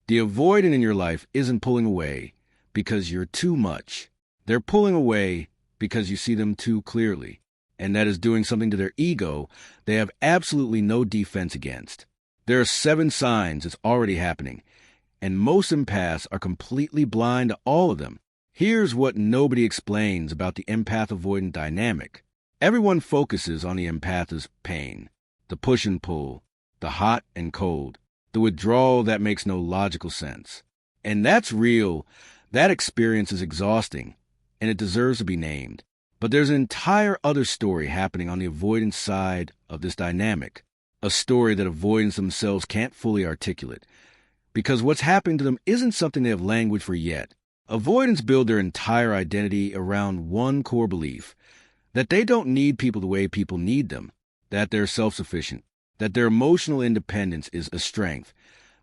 The avoidant in your life isn't pulling away because you're too much. They're pulling away because you see them too clearly, and that is doing something to their ego they have absolutely no defense against. There are 7 signs it's already happening, and most empaths are completely blind to all of them. Here's what nobody explains about the empath-avoidant dynamic. Everyone focuses on the empath's pain, the push and pull, the hot and cold, the withdrawal that makes no logical sense. And that's real. That experience is exhausting, and it deserves to be named. But there's an entire other story happening on the avoidance side of this dynamic, a story that avoidants themselves can't fully articulate, because what's happening to them isn't something they have language for yet. Avoidants build their entire identity around one core belief, that they don't need people the way people need them, that they're self-sufficient, that their emotional independence is a strength,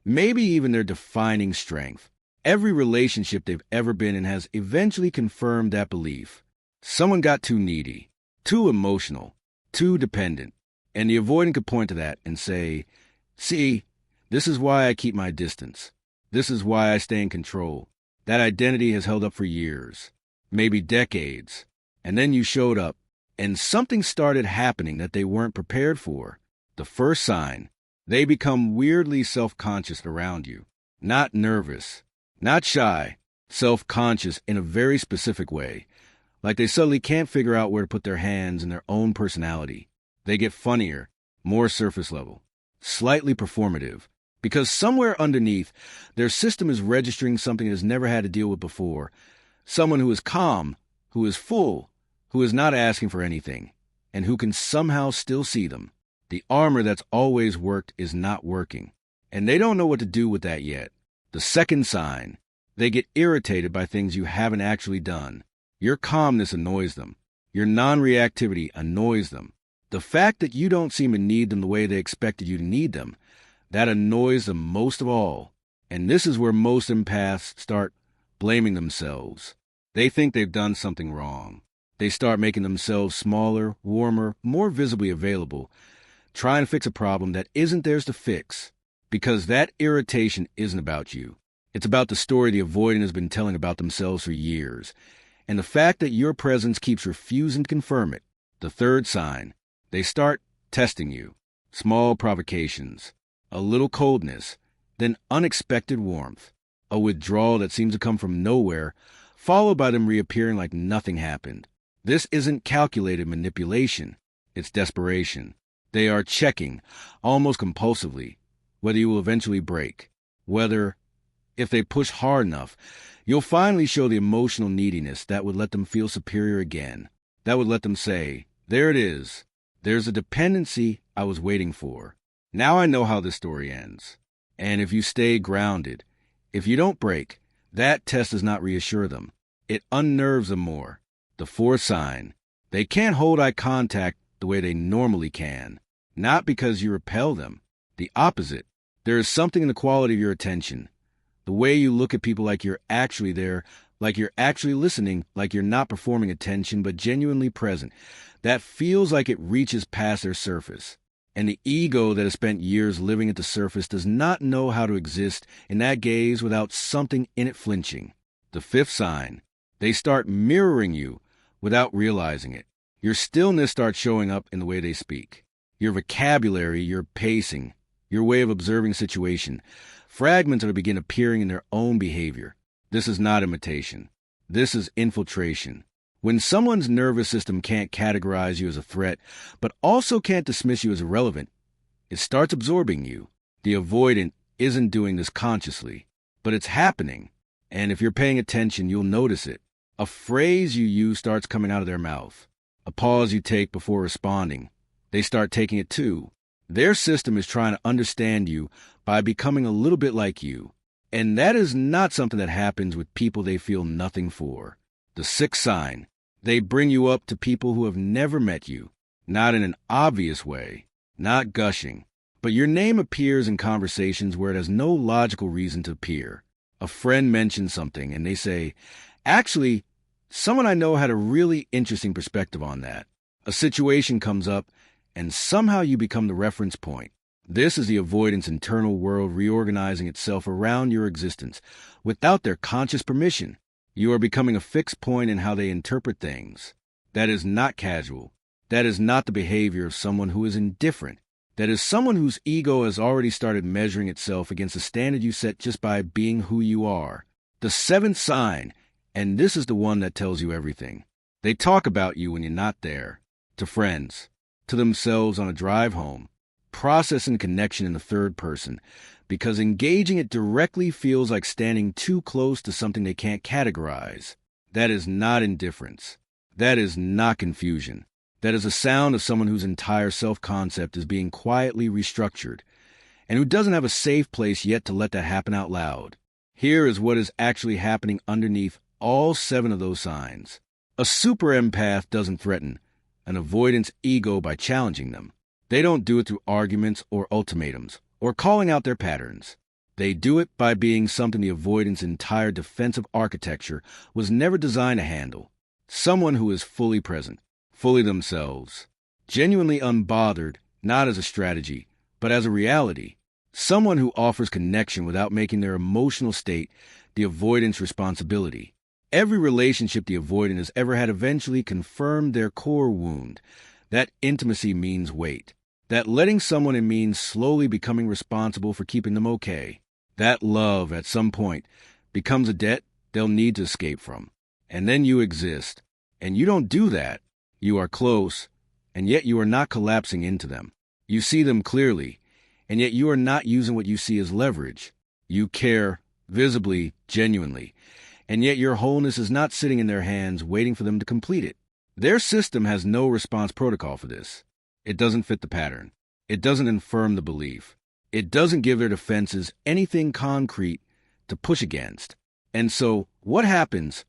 maybe even their defining strength. Every relationship they've ever been in has eventually confirmed that belief. Someone got too needy, too emotional, too dependent, and the avoidant could point to that and say, "See, this is why I keep my distance. This is why I stay in control." That identity has held up for years, maybe decades, and then you showed up, and something started happening that they weren't prepared for. The first sign, they become weirdly self-conscious around you. Not nervous, not shy, self-conscious in a very specific way, like they suddenly can't figure out where to put their hands in their own personality. They get funnier, more surface level, slightly performative, because somewhere underneath, their system is registering something it has never had to deal with before. Someone who is calm, who is full, who is not asking for anything, and who can somehow still see them. The armor that's always worked is not working, and they don't know what to do with that yet. The second sign, they get irritated by things you haven't actually done. Your calmness annoys them. Your non-reactivity annoys them. The fact that you don't seem to need them the way they expected you to need them, that annoys them most of all. And this is where most empaths start blaming themselves. They think they've done something wrong. They start making themselves smaller, warmer, more visibly available, trying to fix a problem that isn't theirs to fix. Because that irritation isn't about you. It's about the story the avoidant has been telling about themselves for years. And the fact that your presence keeps refusing to confirm it. The third sign, they start testing you. Small provocations. A little coldness, then unexpected warmth, a withdrawal that seems to come from nowhere, followed by them reappearing like nothing happened. This isn't calculated manipulation, it's desperation. They are checking, almost compulsively, whether you will eventually break, whether, if they push hard enough, you'll finally show the emotional neediness that would let them feel superior again, that would let them say, "There it is, there's a dependency I was waiting for. Now I know how this story ends." And if you stay grounded, if you don't break, that test does not reassure them. It unnerves them more. The fourth sign, they can't hold eye contact the way they normally can. Not because you repel them. The opposite. There is something in the quality of your attention. The way you look at people like you're actually there, like you're actually listening, like you're not performing attention but genuinely present. That feels like it reaches past their surface. And the ego that has spent years living at the surface does not know how to exist in that gaze without something in it flinching. The fifth sign, they start mirroring you without realizing it. Your stillness starts showing up in the way they speak. Your vocabulary, your pacing, your way of observing a situation, fragments of it begin appearing in their own behavior. This is not imitation. This is infiltration. When someone's nervous system can't categorize you as a threat, but also can't dismiss you as irrelevant, it starts absorbing you. The avoidant isn't doing this consciously, but it's happening. And if you're paying attention, you'll notice it. A phrase you use starts coming out of their mouth. A pause you take before responding. They start taking it too. Their system is trying to understand you by becoming a little bit like you. And that is not something that happens with people they feel nothing for. The sixth sign. They bring you up to people who have never met you, not in an obvious way, not gushing, but your name appears in conversations where it has no logical reason to appear. A friend mentions something and they say, "Actually, someone I know had a really interesting perspective on that." A situation comes up and somehow you become the reference point. This is the avoidant's internal world reorganizing itself around your existence without their conscious permission. You are becoming a fixed point in how they interpret things. That is not casual. That is not the behavior of someone who is indifferent. That is someone whose ego has already started measuring itself against the standard you set just by being who you are. The seventh sign, and this is the one that tells you everything. They talk about you when you're not there. To friends, to themselves on a drive home. Processing connection in the third person, because engaging it directly feels like standing too close to something they can't categorize. That is not indifference. That is not confusion. That is a sound of someone whose entire self-concept is being quietly restructured, and who doesn't have a safe place yet to let that happen out loud. Here is what is actually happening underneath all 7 of those signs. A super empath doesn't threaten an avoidance ego by challenging them. They don't do it through arguments or ultimatums, or calling out their patterns. They do it by being something the avoidant's entire defensive architecture was never designed to handle. Someone who is fully present, fully themselves, genuinely unbothered, not as a strategy, but as a reality. Someone who offers connection without making their emotional state the avoidant's responsibility. Every relationship the avoidant has ever had eventually confirmed their core wound. That intimacy means weight. That letting someone in means slowly becoming responsible for keeping them okay. That love, at some point, becomes a debt they'll need to escape from. And then you exist. And you don't do that. You are close, and yet you are not collapsing into them. You see them clearly, and yet you are not using what you see as leverage. You care, visibly, genuinely, and yet your wholeness is not sitting in their hands waiting for them to complete it. Their system has no response protocol for this. It doesn't fit the pattern. It doesn't affirm the belief. It doesn't give their defenses anything concrete to push against. And so, what happens,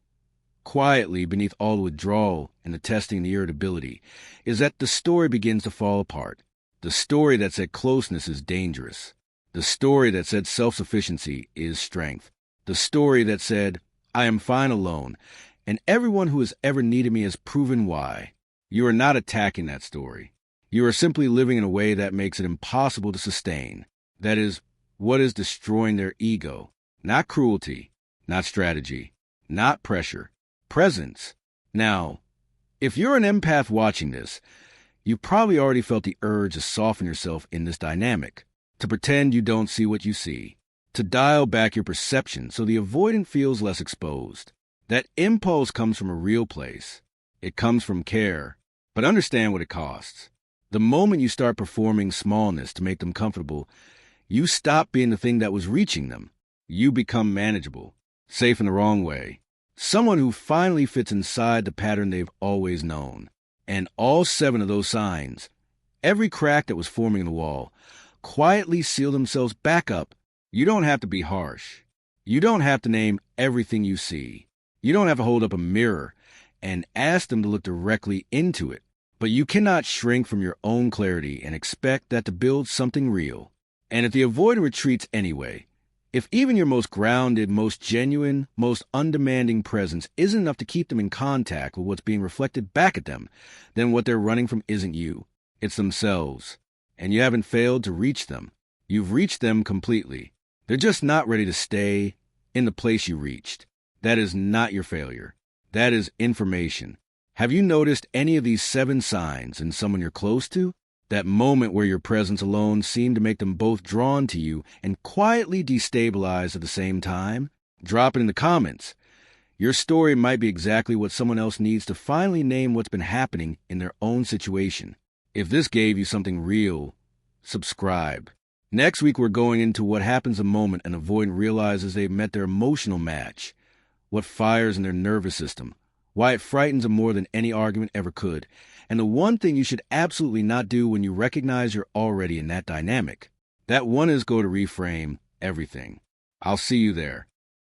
quietly beneath all the withdrawal and the testing and the irritability, is that the story begins to fall apart. The story that said closeness is dangerous. The story that said self-sufficiency is strength. The story that said, I am fine alone, and everyone who has ever needed me has proven why. You are not attacking that story. You are simply living in a way that makes it impossible to sustain. That is what is destroying their ego. Not cruelty, not strategy, not pressure. Presence. Now, if you're an empath watching this, you probably already felt the urge to soften yourself in this dynamic, to pretend you don't see what you see, to dial back your perception so the avoidant feels less exposed. That impulse comes from a real place. It comes from care, but understand what it costs. The moment you start performing smallness to make them comfortable, you stop being the thing that was reaching them. You become manageable, safe in the wrong way. Someone who finally fits inside the pattern they've always known. And all 7 of those signs, every crack that was forming in the wall, quietly seal themselves back up. You don't have to be harsh. You don't have to name everything you see. You don't have to hold up a mirror and ask them to look directly into it. But you cannot shrink from your own clarity and expect that to build something real. And if the avoidant retreats anyway, if even your most grounded, most genuine, most undemanding presence isn't enough to keep them in contact with what's being reflected back at them, then what they're running from isn't you. It's themselves. And you haven't failed to reach them. You've reached them completely. They're just not ready to stay in the place you reached. That is not your failure. That is information. Have you noticed any of these 7 signs in someone you're close to? That moment where your presence alone seemed to make them both drawn to you and quietly destabilized at the same time? Drop it in the comments. Your story might be exactly what someone else needs to finally name what's been happening in their own situation. If this gave you something real, subscribe. Next week, we're going into what happens the moment an avoidant realizes they've met their emotional match, what fires in their nervous system, why it frightens them more than any argument ever could, and the one thing you should absolutely not do when you recognize you're already in that dynamic. That one is go to reframe everything. I'll see you there.